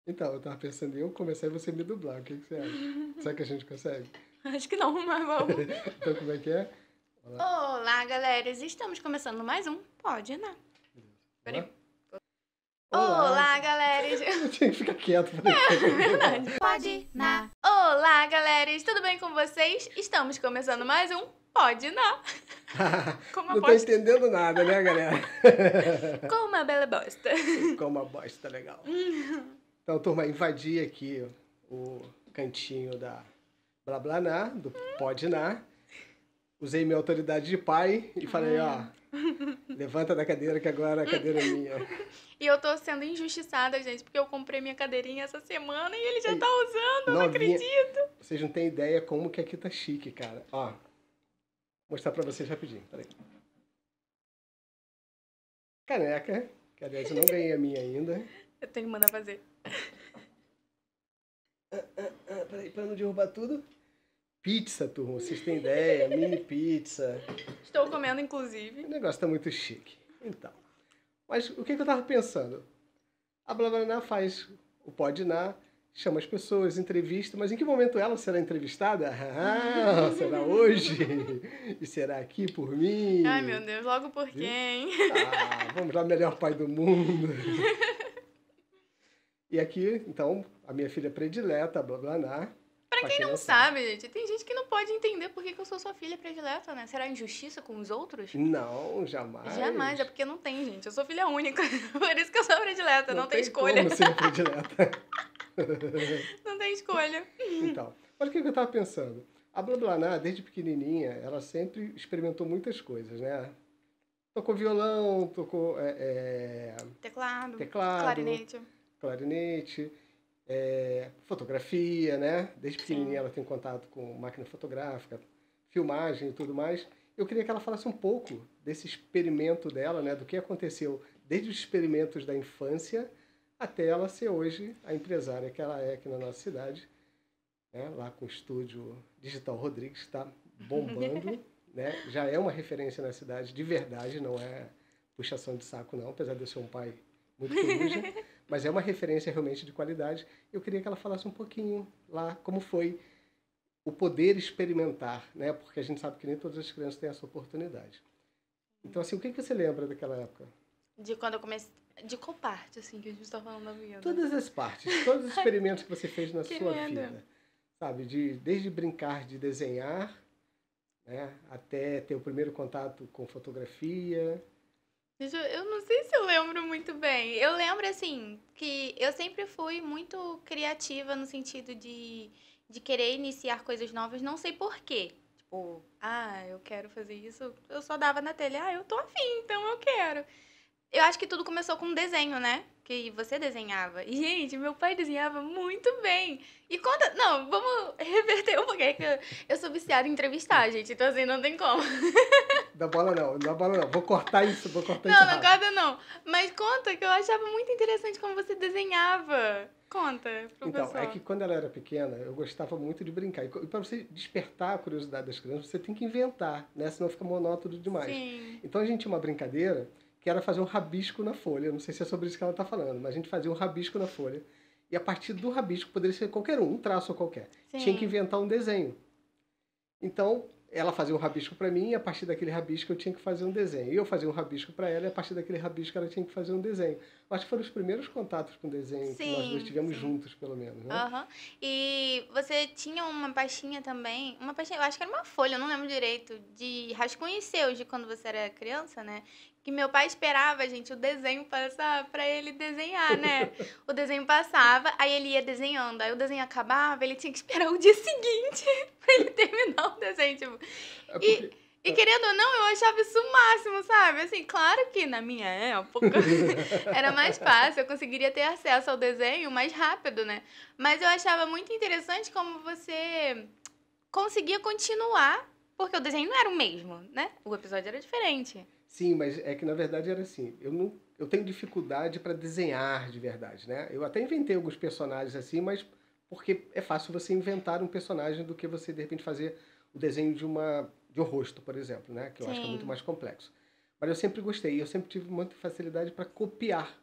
Então, eu tava pensando em eu começar e você me dublar. O que que você acha? Será que a gente consegue? Acho que não, mas vamos. Então, como é que é? Olá. Olá, galera. Estamos começando mais um Pode, né? Olá. Peraí. Olá. Olá, galera. Eu tinha que ficar quieto pra depois continuar. Verdade. Pode, na. Olá, galera. Tudo bem com vocês? Estamos começando mais um Pode, na. Como Não tô aposto. entendendo nada, né, galera? Com uma bela bosta. Como uma bosta legal. Então, turma, invadi aqui o cantinho da Blablaná, do Podná. Usei minha autoridade de pai e falei, ó, levanta da cadeira que agora a cadeira é minha. E eu tô sendo injustiçada, gente, porque eu comprei minha cadeirinha essa semana e ele já tá usando, eu não Novinha. acredito. Vocês não têm ideia como que aqui tá chique, cara. Ó, vou mostrar pra vocês rapidinho, peraí. Caneca, que aliás eu não ganhei a minha ainda. Eu tenho que mandar fazer. Peraí, pra não derrubar tudo. Pizza, turma, vocês têm ideia? Mini pizza. Estou comendo, inclusive. O negócio tá muito chique. Então, mas o que que eu tava pensando? A Blablaná faz o Podná, chama as pessoas, entrevista, mas em que momento ela será entrevistada? Ah, será hoje? E será aqui por mim? Ai, meu Deus, logo por quem? Ah, vamos lá, melhor pai do mundo. E aqui, então, a minha filha predileta, a Blablaná. Pra quem não sabe, gente, tem gente que não pode entender por que eu sou sua filha predileta, né? Será injustiça com os outros? Não, jamais. Jamais, é porque não tem, gente. Eu sou filha única. Por isso que eu sou predileta, não tem escolha. Como ser predileta. Não tem escolha. Então, olha o que eu tava pensando. A Blablaná, desde pequenininha, ela sempre experimentou muitas coisas, né? Tocou violão, tocou Teclado, teclado, clarinete. clarinete, fotografia, né? Desde pequenininha Sim. ela tem contato com máquina fotográfica, filmagem e tudo mais. Eu queria que ela falasse um pouco desse experimento dela, né? Do que aconteceu desde os experimentos da infância até ela ser hoje a empresária que ela é aqui na nossa cidade, né? Lá com o estúdio Digital Rodrigues, está bombando, né? Já é uma referência na cidade de verdade, não é puxação de saco não, apesar de eu ser um pai muito coruja, mas é uma referência realmente de qualidade. Eu queria que ela falasse um pouquinho lá como foi o poder experimentar, né? Porque a gente sabe que nem todas as crianças têm essa oportunidade. Então, assim, o que você lembra daquela época? De quando eu comecei. De qual parte, assim, que a gente tá falando da vida? Todas as partes, todos os experimentos que você fez na Que sua medo. vida. Sabe, desde brincar de desenhar, né, até ter o primeiro contato com fotografia. Eu não sei se eu lembro muito bem. Eu lembro, assim, que eu sempre fui muito criativa no sentido de querer iniciar coisas novas, não sei por quê. Tipo, eu quero fazer isso. Eu só dava na telha, eu tô afim, então eu quero. Eu acho que tudo começou com um desenho, né? Que você desenhava. E, gente, meu pai desenhava muito bem. E conta. Não, vamos reverter um pouquinho. Que eu sou viciada em entrevistar, gente. Então, assim, não tem como. Dá bola não, dá bola não. Vou cortar isso Não, não rápido. conta não. Mas conta que eu achava muito interessante como você desenhava. Conta, professor. Então, é que quando ela era pequena, eu gostava muito de brincar. E para você despertar a curiosidade das crianças, você tem que inventar, né? Senão fica monótono demais. Sim. Então a gente tinha uma brincadeira que era fazer um rabisco na folha. Eu não sei se é sobre isso que ela está falando, mas a gente fazia um rabisco na folha. E a partir do rabisco, poderia ser qualquer um traço qualquer. Sim. Tinha que inventar um desenho. Então, ela fazia um rabisco para mim e a partir daquele rabisco eu tinha que fazer um desenho. E eu fazia um rabisco para ela e a partir daquele rabisco ela tinha que fazer um desenho. Eu acho que foram os primeiros contatos com desenho que nós dois tivemos juntos, pelo menos, né? Aham. E você tinha uma pastinha também, uma pastinha, eu acho que era uma folha, eu não lembro direito, de rascunhos seus de quando você era criança, né? Que meu pai esperava, gente, o desenho passar pra ele desenhar, né? O desenho passava, aí ele ia desenhando, aí o desenho acabava, ele tinha que esperar o dia seguinte pra ele terminar o desenho, tipo. É porque... E querendo ou não, eu achava isso o máximo, sabe? Assim, claro que na minha época era mais fácil, eu conseguiria ter acesso ao desenho mais rápido, né? Mas eu achava muito interessante como você conseguia continuar, porque o desenho não era o mesmo, né? O episódio era diferente. Sim, mas é que na verdade era assim. Eu tenho dificuldade para desenhar de verdade, né? Eu até inventei alguns personagens assim, mas porque é fácil você inventar um personagem do que você de repente fazer o desenho de um rosto, por exemplo, né? Que eu acho que é muito mais complexo. Mas eu sempre gostei, eu sempre tive muita facilidade para copiar.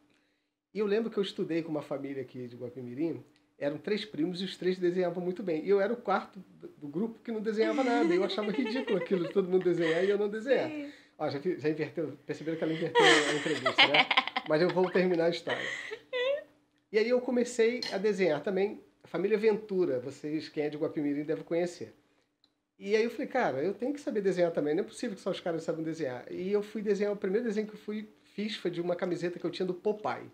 E eu lembro que eu estudei com uma família aqui de Guapimirim, eram 3 primos e os 3 desenhavam muito bem. E eu era o quarto do grupo que não desenhava nada. Eu achava ridículo aquilo de todo mundo desenhar e eu não desenhar. Sim. Ó, já inverteu, perceberam que ela inverteu a entrevista, né? Mas eu vou terminar a história. E aí eu comecei a desenhar também a família Ventura. Vocês, quem é de Guapimirim, deve conhecer. E aí eu falei, cara, eu tenho que saber desenhar também. Não é possível que só os caras sabem desenhar. E eu fui desenhar, o primeiro desenho que eu fiz foi de uma camiseta que eu tinha do Popeye.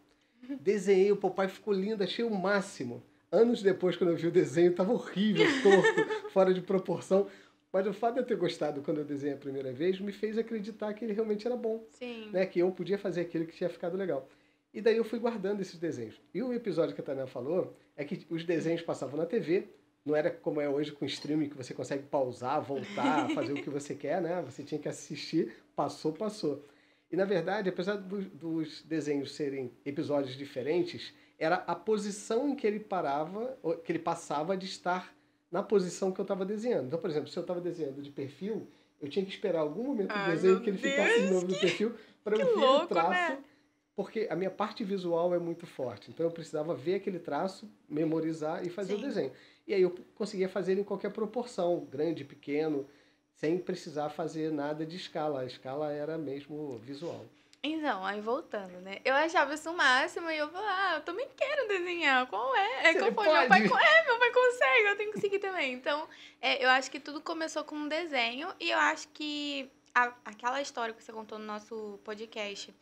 Desenhei, o Popeye ficou lindo, achei o máximo. Anos depois, quando eu vi o desenho, estava horrível, torto, fora de proporção. Mas o fato de eu ter gostado quando eu desenhei a primeira vez me fez acreditar que ele realmente era bom. Sim. Né? Que eu podia fazer aquilo que tinha ficado legal. E daí eu fui guardando esses desenhos. E o episódio que a Tânia falou é que os desenhos passavam na TV, não era como é hoje com streaming, que você consegue pausar, voltar, fazer o que você quer, né? Você tinha que assistir, passou. E, na verdade, apesar dos desenhos serem episódios diferentes, era a posição em que ele parava, que ele passava de estar na posição que eu estava desenhando. Então, por exemplo, se eu estava desenhando de perfil, eu tinha que esperar algum momento do desenho que ele ficasse de novo no perfil para eu ver o traço, né? Porque a minha parte visual é muito forte. Então, eu precisava ver aquele traço, memorizar e fazer o desenho. E aí eu conseguia fazer ele em qualquer proporção, grande, pequeno, sem precisar fazer nada de escala. A escala era mesmo visual. Então, aí voltando, né? Eu achava isso o máximo e eu falava, eu também quero desenhar. Qual é? Você Qual foi? pode? Meu pai consegue, eu tenho que seguir também. Então, eu acho que tudo começou com um desenho e eu acho que aquela história que você contou no nosso podcast,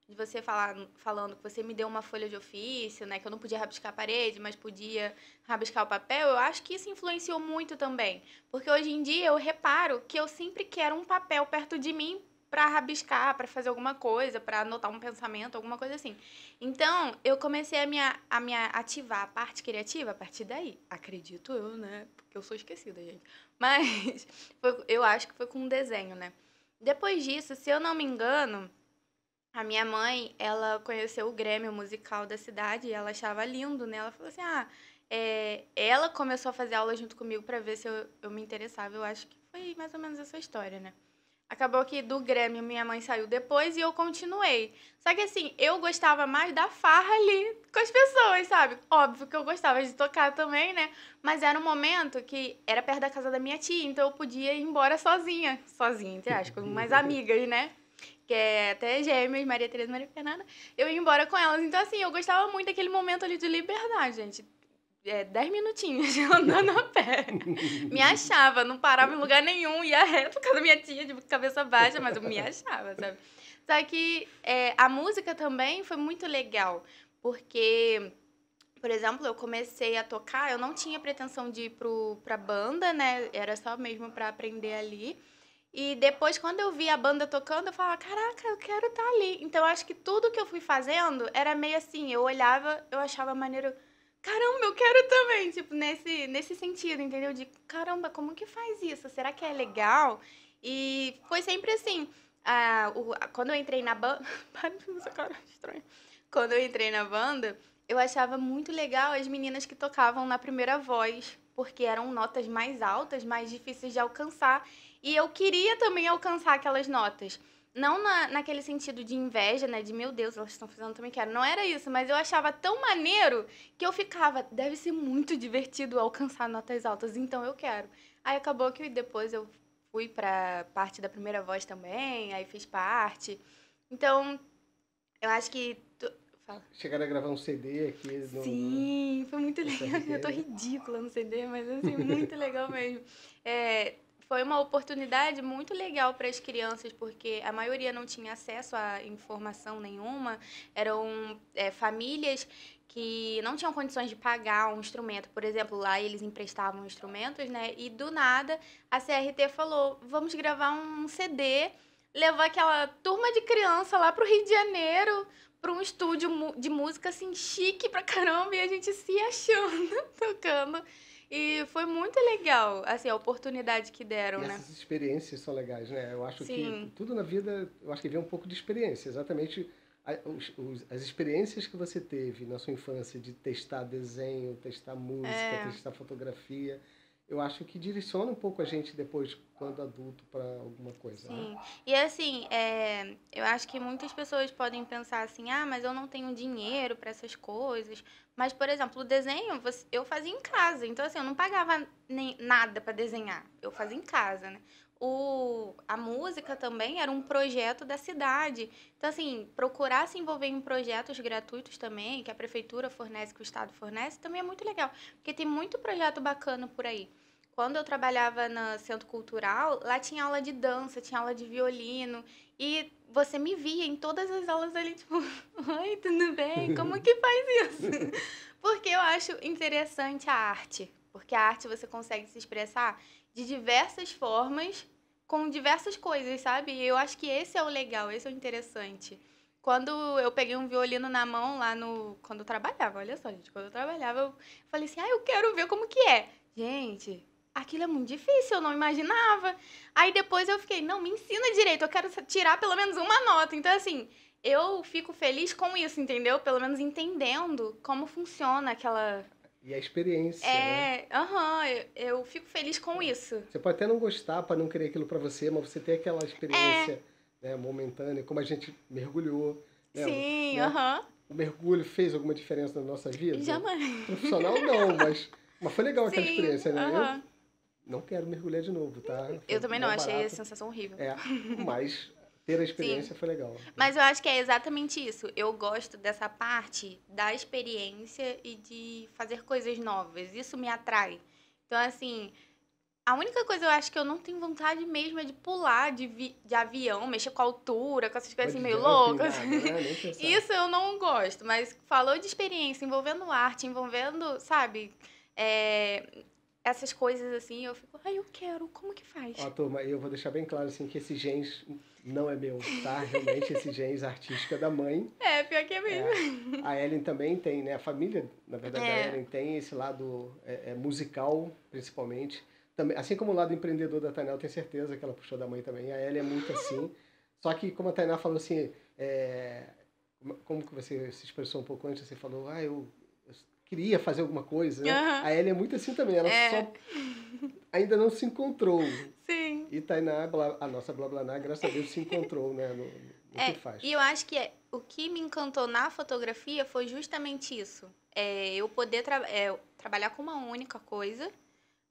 de você falando que você me deu uma folha de ofício, né? Que eu não podia rabiscar a parede, mas podia rabiscar o papel. Eu acho que isso influenciou muito também. Porque hoje em dia eu reparo que eu sempre quero um papel perto de mim para rabiscar, para fazer alguma coisa, para anotar um pensamento, alguma coisa assim. Então, eu comecei a me ativar a parte criativa a partir daí. Acredito eu, né? Porque eu sou esquecida, gente. Mas eu acho que foi com um desenho, né? Depois disso, se eu não me engano, a minha mãe, ela conheceu o Grêmio musical da cidade e ela achava lindo, né? Ela falou assim, ela começou a fazer aula junto comigo para ver se eu me interessava. Eu acho que foi mais ou menos essa história, né? Acabou que do Grêmio minha mãe saiu depois e eu continuei. Só que assim, eu gostava mais da farra ali com as pessoas, sabe? Óbvio que eu gostava de tocar também, né? Mas era um momento que era perto da casa da minha tia, então eu podia ir embora sozinha. Sozinha, entre aspas, com mais amigas, né? Que é até gêmeas, Maria Tereza e Maria Fernanda. Eu ia embora com elas. Então assim, eu gostava muito daquele momento ali de liberdade, gente. 10 minutinhos andando a pé. Me achava, não parava em lugar nenhum, ia reto por causa da minha tia, de cabeça baixa, mas eu me achava, sabe? Só que a música também foi muito legal, porque, por exemplo, eu comecei a tocar, eu não tinha pretensão de ir pra banda, né? Era só mesmo pra aprender ali. E depois, quando eu vi a banda tocando, eu falava, caraca, eu quero estar ali. Então, eu acho que tudo que eu fui fazendo era meio assim, eu olhava, eu achava maneiro, caramba, eu quero também, tipo, nesse sentido, entendeu? De, caramba, como que faz isso? Será que é legal? E foi sempre assim, quando eu entrei na banda, para de fazer cara estranha. Quando eu entrei na banda, eu achava muito legal as meninas que tocavam na primeira voz, porque eram notas mais altas, mais difíceis de alcançar. E eu queria também alcançar aquelas notas. Não naquele sentido de inveja, né? De, meu Deus, elas estão fazendo, também quero. Não era isso, mas eu achava tão maneiro que eu ficava, deve ser muito divertido alcançar notas altas, então eu quero. Aí acabou que depois eu fui pra parte da primeira voz também, aí fiz parte. Então, eu acho que... Fala. Chegaram a gravar um CD aqui no... Sim, foi muito no legal. CRT, Eu tô né? ridícula no CD, mas assim, muito legal mesmo. Foi uma oportunidade muito legal para as crianças, porque a maioria não tinha acesso a informação nenhuma. Eram famílias que não tinham condições de pagar um instrumento. Por exemplo, lá eles emprestavam instrumentos, né? E do nada a CRT falou: vamos gravar um CD, levar aquela turma de criança lá pro Rio de Janeiro, para um estúdio de música assim chique pra caramba, e a gente se achando tocando. E foi muito legal, assim, a oportunidade que deram, E né? essas experiências são legais, né? Eu acho que Sim. tudo na vida, eu acho que vem um pouco de experiência. Exatamente as experiências que você teve na sua infância de testar desenho, testar música, testar fotografia. eu acho que direciona um pouco a gente depois, quando adulto, para alguma coisa, né? Sim. E assim, eu acho que muitas pessoas podem pensar assim, ah, mas eu não tenho dinheiro para essas coisas. Mas, por exemplo, o desenho eu fazia em casa. Então, assim, eu não pagava nem nada para desenhar. Eu fazia em casa, né? A música também era um projeto da cidade. Então, assim, procurar se envolver em projetos gratuitos também, que a prefeitura fornece, que o estado fornece, também é muito legal. Porque tem muito projeto bacana por aí. Quando eu trabalhava no centro cultural, lá tinha aula de dança, tinha aula de violino. E você me via em todas as aulas ali, tipo, oi, tudo bem? Como que faz isso? Porque eu acho interessante a arte. Porque a arte você consegue se expressar de diversas formas, com diversas coisas, sabe? E eu acho que esse é o legal, esse é o interessante. Quando eu peguei um violino na mão lá no. Quando eu trabalhava, olha só, gente, quando eu trabalhava, eu falei assim, eu quero ver como que é. Gente, aquilo é muito difícil, eu não imaginava. Aí depois eu fiquei, não, me ensina direito, eu quero tirar pelo menos uma nota. Então, assim, eu fico feliz com isso, entendeu? Pelo menos entendendo como funciona aquela. E a experiência, né? Eu fico feliz com isso. Você pode até não gostar para não querer aquilo para você, mas você tem aquela experiência, né, momentânea, como a gente mergulhou, Sim, né? O mergulho fez alguma diferença na nossa vida? Jamais. Profissional não, mas foi legal aquela Sim, experiência, né? Eu não quero mergulhar de novo, tá? Eu Foi também não, mó achei a barato. sensação horrível. Mas ter a Sim. experiência foi legal. Mas eu acho que é exatamente isso. Eu gosto dessa parte da experiência e de fazer coisas novas. Isso me atrai. Então, assim, a única coisa eu acho que eu não tenho vontade mesmo é de pular de avião, mexer com a altura, com essas coisas assim Bungee meio jumping, loucas. nada, né? Nem pensar. Isso eu não gosto. Mas falou de experiência envolvendo arte, envolvendo, sabe, essas coisas assim, eu fico, eu quero, como que faz? Ó, turma, eu vou deixar bem claro assim que esse genes não é meu, tá? Realmente esse genes artístico é da mãe. Pior que é mesmo. A Ellen também tem, né? A família, na verdade, da Ellen tem esse lado musical, principalmente. Também, assim como o lado empreendedor da Tainá, eu tenho certeza que ela puxou da mãe também. A Ellen é muito assim. Só que, como a Tainá falou assim, como que você se expressou um pouco antes, você falou, eu queria fazer alguma coisa, né? A Ellen é muito assim também, ela só ainda não se encontrou. Sim. E Tainá, a nossa Blablaná, graças a Deus, se encontrou, né, no que faz. E eu acho que o que me encantou na fotografia foi justamente isso. Eu poder trabalhar com uma única coisa,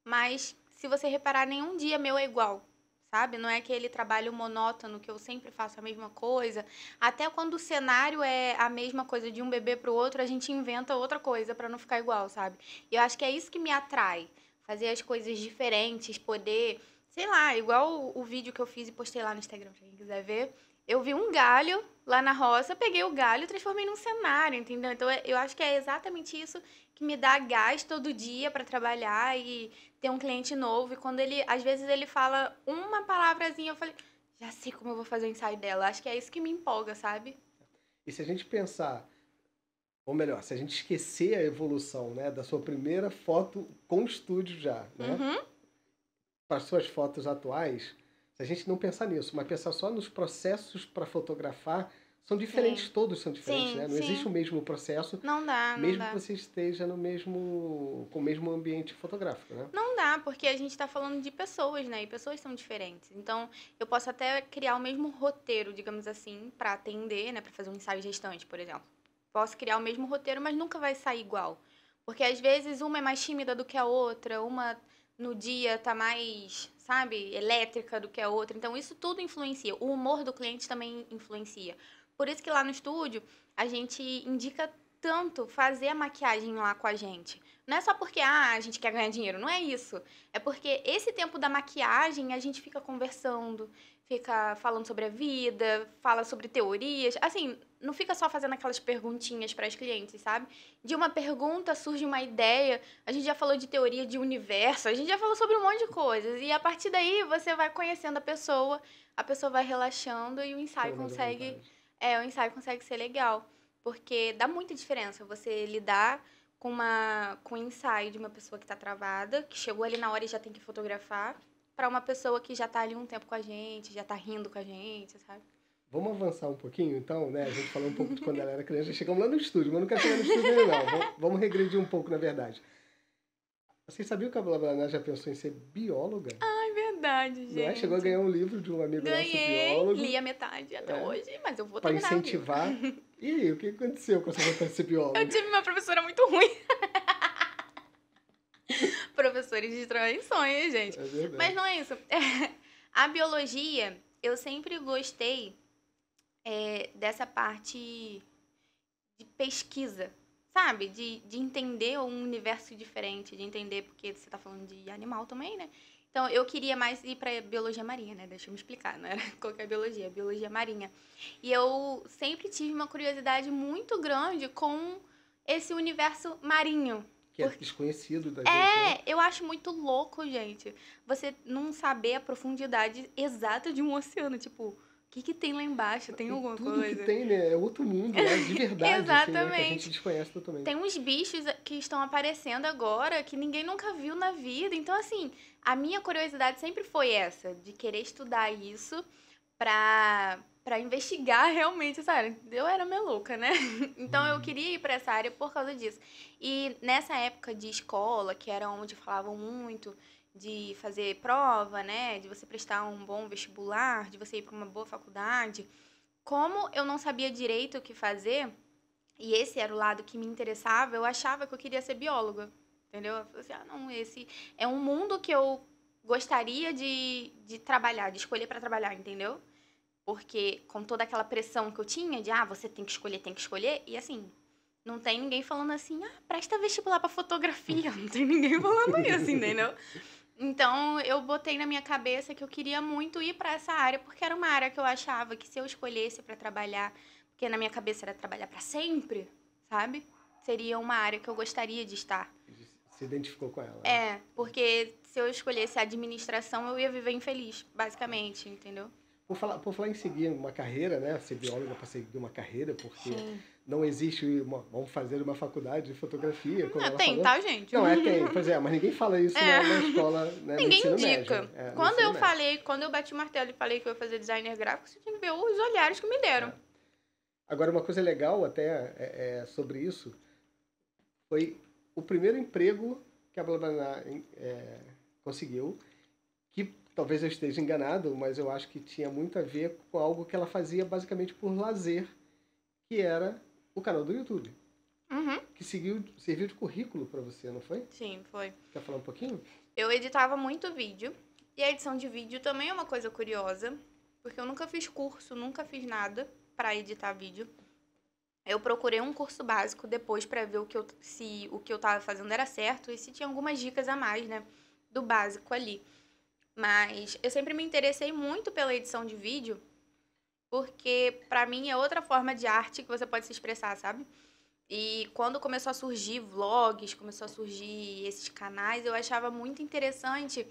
mas se você reparar, nenhum dia meu é igual, sabe? Não é aquele trabalho monótono que eu sempre faço a mesma coisa. Até quando o cenário é a mesma coisa de um bebê pro outro, a gente inventa outra coisa para não ficar igual, sabe? E eu acho que é isso que me atrai. Fazer as coisas diferentes, poder, sei lá, igual o vídeo que eu fiz e postei lá no Instagram, pra quem quiser ver. Eu vi um galho lá na roça, peguei o galho e transformei num cenário, entendeu? Então eu acho que é exatamente isso que me dá gás todo dia para trabalhar e ter um cliente novo. E quando às vezes ele fala uma palavrazinha, eu falei, já sei como eu vou fazer o ensaio dela. Acho que é isso que me empolga, sabe? E se a gente pensar, ou melhor, se a gente esquecer a evolução, né, da sua primeira foto com estúdio já, né, para as suas fotos atuais, se a gente não pensar nisso, mas pensar só nos processos para fotografar, são diferentes, Sim. todos são diferentes, né? Não existe o mesmo processo, Não dá, mesmo que você esteja com o mesmo ambiente fotográfico, né? Não dá, porque a gente está falando de pessoas, né? E pessoas são diferentes. Então, eu posso até criar o mesmo roteiro, digamos assim, para atender, né? Para fazer um ensaio gestante, por exemplo. Posso criar o mesmo roteiro, mas nunca vai sair igual. Porque às vezes uma é mais tímida do que a outra, uma no dia tá mais, sabe, elétrica do que a outra. Então, isso tudo influencia. O humor do cliente também influencia. Por isso que lá no estúdio, a gente indica tanto fazer a maquiagem lá com a gente. Não é só porque a gente quer ganhar dinheiro, não é isso. É porque esse tempo da maquiagem a gente fica conversando, fica falando sobre a vida, fala sobre teorias. Assim, não fica só fazendo aquelas perguntinhas para as clientes, sabe? De uma pergunta surge uma ideia. A gente já falou de teoria de universo, a gente já falou sobre um monte de coisas. E a partir daí você vai conhecendo a pessoa vai relaxando e o ensaio consegue ser legal. Porque dá muita diferença você lidar com o ensaio de uma pessoa que está travada, que chegou ali na hora e já tem que fotografar, para uma pessoa que já está ali um tempo com a gente, já está rindo com a gente, sabe? Vamos avançar um pouquinho, então, né? A gente falou um pouco de quando ela era criança, chegamos lá no estúdio, mas não quero chegar no estúdio ainda não. Vamos regredir um pouco, na verdade. Você sabia que a Blá já pensou em ser bióloga? Ai, verdade, Não é? Chegou a gente. ganhar um livro de um amigo nosso Ganhei, biólogo, li a metade até é, hoje, mas eu vou para terminar o livro. incentivar. E aí, o que aconteceu com essa vontade de ser Eu biólogo? tive uma professora muito ruim. Professores destroem sonhos, gente. É Mas verdade. não é isso. A biologia, eu sempre gostei dessa parte de pesquisa, sabe? De entender um universo diferente, de entender, porque você tá falando de animal também, né? Então, eu queria mais ir pra biologia marinha, né? Deixa eu me explicar, não era qualquer biologia, biologia marinha. E eu sempre tive uma curiosidade muito grande com esse universo marinho. Que é desconhecido da gente, né? Eu acho muito louco, gente. Você não saber a profundidade exata de um oceano. Tipo, o que tem lá embaixo? Tem E alguma tudo que coisa? tem, né? É outro mundo lá, de verdade, assim, né? Que a gente Exatamente. desconhece totalmente. Tem uns bichos que estão aparecendo agora que ninguém nunca viu na vida. Então, assim, a minha curiosidade sempre foi essa, de querer estudar isso pra investigar realmente essa área. Eu era meio louca, né? Então eu queria ir pra essa área por causa disso. E nessa época de escola, que era onde falavam muito de fazer prova, né? De você prestar um bom vestibular, de você ir pra uma boa faculdade. Como eu não sabia direito o que fazer, e esse era o lado que me interessava, eu achava que eu queria ser bióloga. Entendeu? Eu falei assim, não, esse é um mundo que eu gostaria de trabalhar, de escolher pra trabalhar, entendeu? Porque com toda aquela pressão que eu tinha de, você tem que escolher, e assim, não tem ninguém falando assim, presta vestibular pra fotografia, não tem ninguém falando isso, entendeu? Então, eu botei na minha cabeça que eu queria muito ir pra essa área, porque era uma área que eu achava que se eu escolhesse pra trabalhar, porque na minha cabeça era trabalhar pra sempre, sabe? Seria uma área que eu gostaria de estar. Se identificou com ela, né? Porque se eu escolhesse a administração, eu ia viver infeliz, basicamente, entendeu? Por falar em seguir uma carreira, né? Ser bióloga para seguir uma carreira, porque Sim. não existe vamos fazer uma faculdade de fotografia, como ela Tem, falou. tá, gente? Não, tem. Pois é, mas ninguém fala isso na escola, né, no Ninguém ensino indica. médio. No Quando ensino eu médio. falei, quando eu bati o martelo e falei que eu ia fazer designer gráfico, você tinha que ver os olhares que me deram. Agora, uma coisa legal até sobre isso foi o primeiro emprego que a Blablaná conseguiu, que talvez eu esteja enganado, mas eu acho que tinha muito a ver com algo que ela fazia basicamente por lazer, que era o canal do YouTube. Uhum. Que serviu de currículo para você, não foi? Sim, foi. Quer falar um pouquinho? Eu editava muito vídeo. E a edição de vídeo também é uma coisa curiosa, porque eu nunca fiz curso, nunca fiz nada pra editar vídeo. Eu procurei um curso básico depois pra ver se o que eu tava fazendo era certo e se tinha algumas dicas a mais, né, do básico ali. Mas eu sempre me interessei muito pela edição de vídeo, porque pra mim é outra forma de arte que você pode se expressar, sabe? E quando começou a surgir vlogs, começou a surgir esses canais, eu achava muito interessante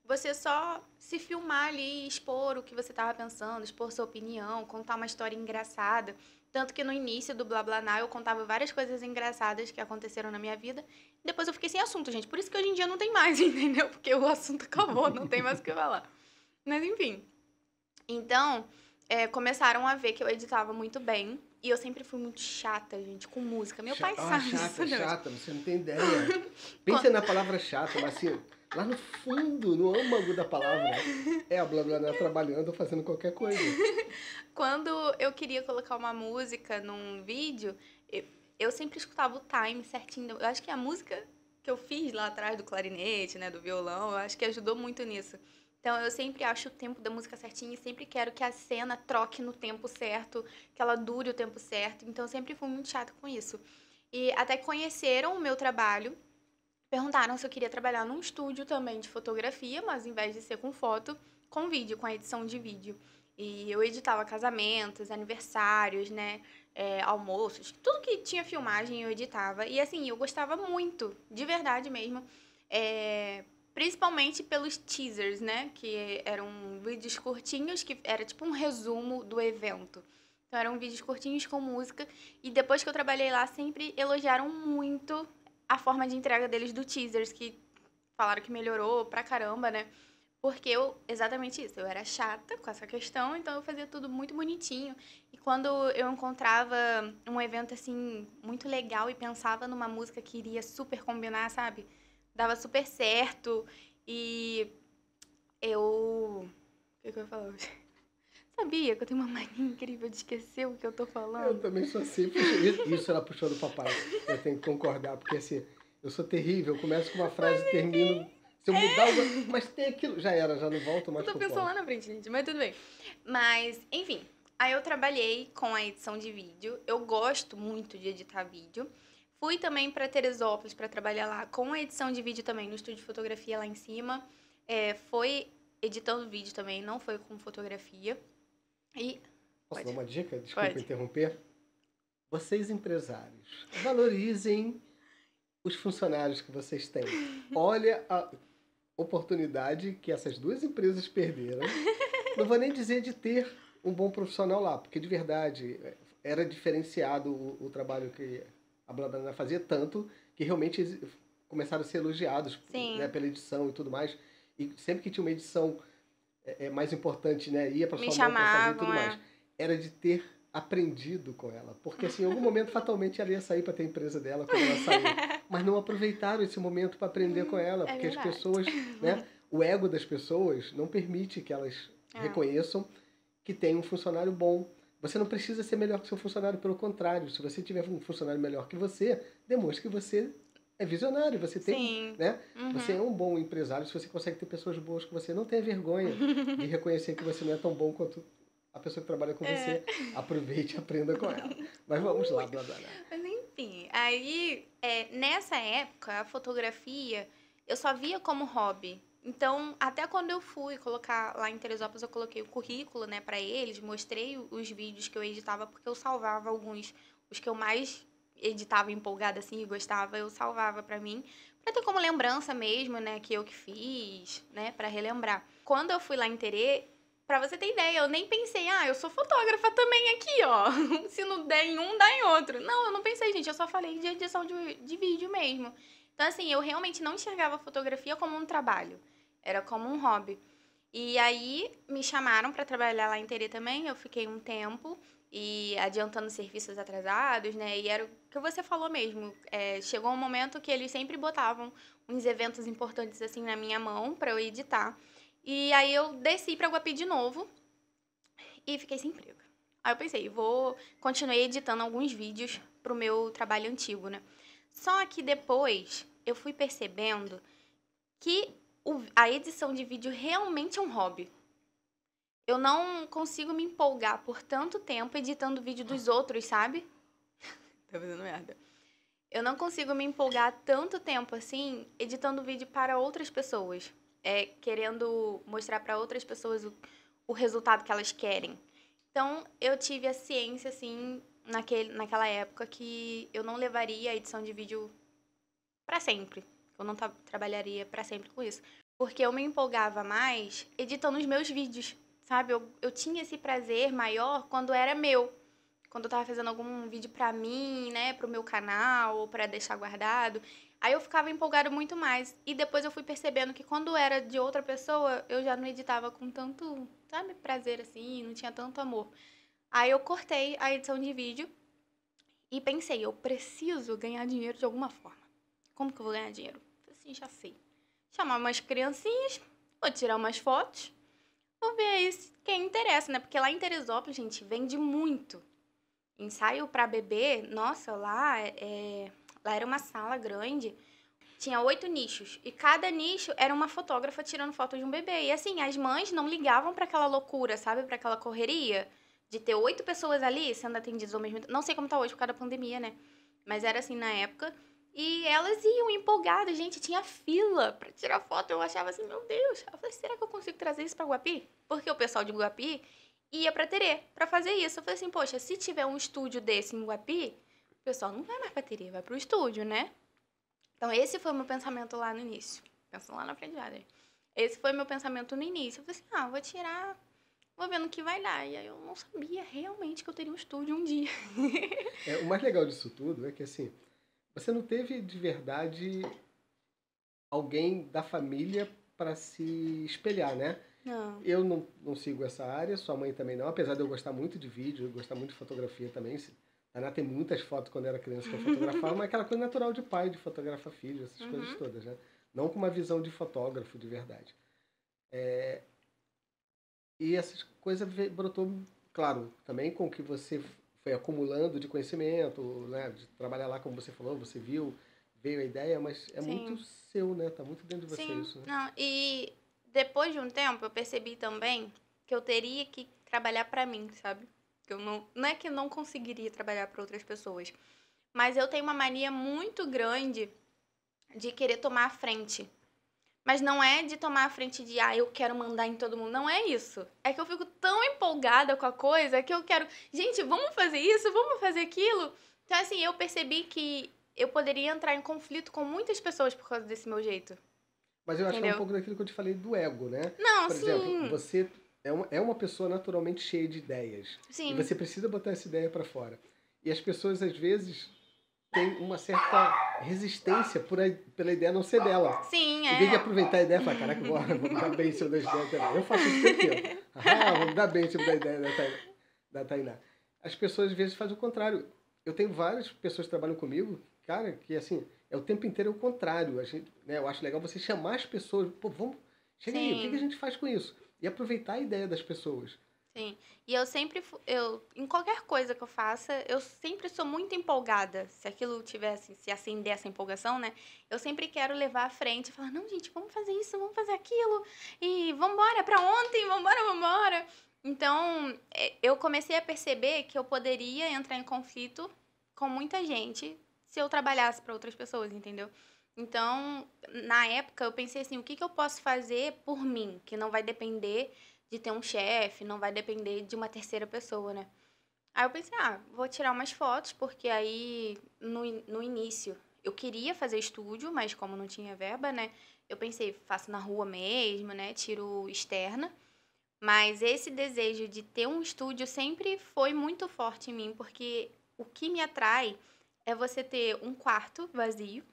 você só se filmar ali, expor o que você estava pensando, expor sua opinião, contar uma história engraçada. Tanto que no início do Blá Blá Now eu contava várias coisas engraçadas que aconteceram na minha vida. Depois eu fiquei sem assunto, gente. Por isso que hoje em dia não tem mais, entendeu? Porque o assunto acabou, não tem mais o que falar. Mas enfim. Então, começaram a ver que eu editava muito bem. E eu sempre fui muito chata, gente, com música. Meu pai sabe disso, né? Chata, você não tem ideia. Pensa na palavra chata, mas assim, lá no fundo, no âmago da palavra, é a Blá Blá Blá trabalhando, fazendo qualquer coisa. Quando eu queria colocar uma música num vídeo, eu sempre escutava o time certinho. Eu acho que a música que eu fiz lá atrás do clarinete, né, do violão, eu acho que ajudou muito nisso. Então, eu sempre acho o tempo da música certinho e sempre quero que a cena troque no tempo certo, que ela dure o tempo certo. Então, eu sempre fui muito chata com isso. E até que conheceram o meu trabalho, perguntaram se eu queria trabalhar num estúdio também de fotografia, mas em vez de ser com foto, com vídeo, com a edição de vídeo. E eu editava casamentos, aniversários, né, almoços, tudo que tinha filmagem eu editava. E assim, eu gostava muito, de verdade mesmo. Principalmente pelos teasers, né? Que eram vídeos curtinhos, que era tipo um resumo do evento. Então eram vídeos curtinhos com música. E depois que eu trabalhei lá, sempre elogiaram muito a forma de entrega deles do teasers, que falaram que melhorou pra caramba, né? Porque exatamente isso, eu era chata com essa questão, então eu fazia tudo muito bonitinho. E quando eu encontrava um evento assim muito legal e pensava numa música que iria super combinar, sabe? dava super certo. E eu... O que eu ia falar hoje? Sabia que eu tenho uma mania incrível de esquecer o que eu tô Eu falando? também sou assim. Isso ela puxou do papai. Eu tenho que concordar, porque assim, eu sou terrível. Eu começo com uma frase e termino. Se eu mudar algo. Mas tem aquilo. Já era, já não volto Eu mais tô pro pensando lá ponto. na frente, gente, mas tudo bem. Mas, enfim. Aí eu trabalhei com a edição de vídeo. Eu gosto muito de editar vídeo. Fui também para Teresópolis para trabalhar lá com a edição de vídeo também, no estúdio de fotografia lá em cima. Foi editando vídeo também, não foi com fotografia. E... Posso dar Pode, uma dica? Desculpa pode. interromper. Vocês, empresários, valorizem os funcionários que vocês têm. Olha a oportunidade que essas duas empresas perderam. Não vou nem dizer de ter um bom profissional lá, porque de verdade era diferenciado o trabalho que a Blablabla fazia, tanto que realmente começaram a ser elogiados, né, Sim, pela edição e tudo mais. E sempre que tinha uma edição mais importante, né, ia para me sua mão para fazer e tudo chamavam, mais, era de ter aprendido com ela, porque assim, em algum momento fatalmente ela ia sair para ter a empresa dela quando ela saiu, mas não aproveitaram esse momento para aprender com ela, É porque as verdade. pessoas, né, o ego das pessoas não permite que elas É. reconheçam que tem um funcionário bom. Você não precisa ser melhor que seu funcionário, pelo contrário, se você tiver um funcionário melhor que você, demonstre que você é visionário, você tem, Sim. né? Você é Uhum. um bom empresário se você consegue ter pessoas boas que você. Não tenha vergonha de reconhecer que você não é tão bom quanto a pessoa que trabalha com É. você. Aproveite e aprenda com ela. Mas vamos lá, blá blá blá. Mas enfim, aí nessa época a fotografia eu só via como hobby. Então, até quando eu fui colocar lá em Teresópolis, eu coloquei o currículo, né, para eles, mostrei os vídeos que eu editava, porque eu salvava alguns, os que eu mais editava empolgada assim e gostava, eu salvava para mim, para ter como lembrança mesmo, né, que eu que fiz, né, para relembrar. Quando eu fui lá em Terê, pra você ter ideia, eu nem pensei, eu sou fotógrafa também aqui, ó. Se não der em um, dá em outro. Não, eu não pensei, gente, eu só falei de edição de vídeo mesmo. Então, assim, eu realmente não enxergava a fotografia como um trabalho. Era como um hobby. E aí, me chamaram pra trabalhar lá em Terê também. Eu fiquei um tempo e adiantando serviços atrasados, né? E era o que você falou mesmo. Chegou um momento que eles sempre botavam uns eventos importantes, assim, na minha mão pra eu editar. E aí eu desci pra Guapi de novo e fiquei sem emprego. Aí eu pensei, continuei editando alguns vídeos pro meu trabalho antigo, né? Só que depois eu fui percebendo que a edição de vídeo realmente é um hobby. Eu não consigo me empolgar por tanto tempo editando vídeo dos outros, sabe? Tá fazendo merda. Eu não consigo me empolgar tanto tempo assim editando vídeo para outras pessoas. Querendo mostrar para outras pessoas o resultado que elas querem. Então, eu tive a ciência, assim, naquela época, que eu não levaria a edição de vídeo para sempre. Eu não trabalharia para sempre com isso. Porque eu me empolgava mais editando os meus vídeos, sabe? Eu tinha esse prazer maior quando era meu. Quando eu tava fazendo algum vídeo pra mim, né? Pro meu canal, ou pra deixar guardado. Aí eu ficava empolgado muito mais. E depois eu fui percebendo que quando era de outra pessoa, eu já não editava com tanto, sabe, prazer assim, não tinha tanto amor. Aí eu cortei a edição de vídeo e pensei, eu preciso ganhar dinheiro de alguma forma. Como que eu vou ganhar dinheiro? Falei assim, já sei. Chamar umas criancinhas, vou tirar umas fotos, vou ver aí quem interessa, né? Porque lá em Teresópolis, gente, vende muito. Ensaio pra bebê, nossa, lá era uma sala grande. Tinha 8 nichos. E cada nicho era uma fotógrafa tirando foto de um bebê. E assim, as mães não ligavam pra aquela loucura, sabe? Pra aquela correria de ter 8 pessoas ali sendo atendidas ao mesmo tempo. Não sei como tá hoje por causa da pandemia, né? Mas era assim na época. E elas iam empolgadas, gente. Tinha fila pra tirar foto. Eu achava assim, meu Deus. Eu falei, será que eu consigo trazer isso pra Guapi? Porque o pessoal de Guapi ia pra Terê pra fazer isso. Eu falei assim, poxa, se tiver um estúdio desse em Guapi, o pessoal não vai mais pra Terê, vai pro estúdio, né? Então, esse foi o meu pensamento lá no início. Pensando lá na frente já, né? Esse foi o meu pensamento no início. Eu falei assim, vou tirar, vou ver no que vai dar. E aí eu não sabia realmente que eu teria um estúdio um dia. O mais legal disso tudo é que assim, você não teve de verdade alguém da família para se espelhar, né? Não. Eu não sigo essa área, sua mãe também não, apesar de eu gostar muito de vídeo, eu gostar muito de fotografia também, Tainá tem muitas fotos quando era criança que eu fotografava, mas aquela coisa natural de pai, de fotografar filho, essas coisas todas, né? Não com uma visão de fotógrafo de verdade. E essas coisas brotou, claro, também com o que você foi acumulando de conhecimento, né? De trabalhar lá, como você falou, você viu, veio a ideia, mas é muito Sim. seu, né? Tá muito dentro de você Sim. isso, né? Não, e depois de um tempo eu percebi também que eu teria que trabalhar pra mim, sabe? Que eu não é que eu não conseguiria trabalhar pra outras pessoas, mas eu tenho uma mania muito grande de querer tomar a frente. Mas não é de tomar a frente de, eu quero mandar em todo mundo. Não é isso. É que eu fico tão empolgada com a coisa que eu quero, gente, vamos fazer isso, vamos fazer aquilo. Então, assim, eu percebi que eu poderia entrar em conflito com muitas pessoas por causa desse meu jeito. Mas eu acho que é um Entendeu? pouco daquilo que eu te falei do ego, né? Não, Por exemplo, sim. você é uma pessoa naturalmente cheia de ideias. Sim. E você precisa botar essa ideia para fora. E as pessoas, às vezes, têm uma certa resistência pela ideia não ser dela. Sim, Em vez de aproveitar a ideia e falar, caraca, agora vou me dar bem em cima das ideias também. Eu faço isso o tempo inteiro. Vou me dar bem em cima da ideia da Tainá. As pessoas, às vezes, fazem o contrário. Eu tenho várias pessoas que trabalham comigo, cara, que, assim, é o tempo inteiro o contrário. A gente, né, eu acho legal você chamar as pessoas. Pô, vamos, chega aí, o que a gente faz com isso? E aproveitar a ideia das pessoas. Sim. E eu sempre, em qualquer coisa que eu faça, eu sempre sou muito empolgada. Se aquilo tivesse, se acender essa empolgação, né? Eu sempre quero levar à frente e falar, não, gente, vamos fazer isso, vamos fazer aquilo. E vambora pra ontem, vambora. Então, eu comecei a perceber que eu poderia entrar em conflito com muita gente se eu trabalhasse para outras pessoas, entendeu? Então, na época, eu pensei assim, o que eu posso fazer por mim, que não vai depender de ter um chefe, não vai depender de uma terceira pessoa, né? Aí eu pensei, vou tirar umas fotos, porque aí, no início, eu queria fazer estúdio, mas como não tinha verba, né? Eu pensei, faço na rua mesmo, né? Tiro externa. Mas esse desejo de ter um estúdio sempre foi muito forte em mim, porque o que me atrai é você ter um quarto vazio,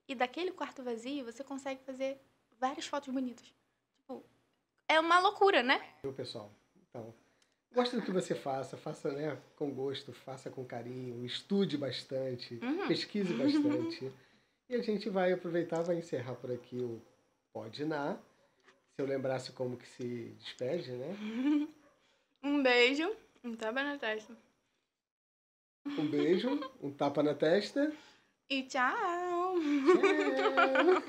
e daquele quarto vazio você consegue fazer várias fotos bonitas. Tipo, é uma loucura, né? Viu, pessoal? Então, gosta do que você faça, né, com gosto, faça com carinho, estude bastante, pesquise bastante. E a gente vai aproveitar, vai encerrar por aqui o Pode Iná. Se eu lembrasse como que se despede, né? Um beijo, um tapa na testa. Um beijo, um tapa na testa. E tchau! Tchau!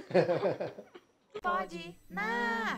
Pode, na!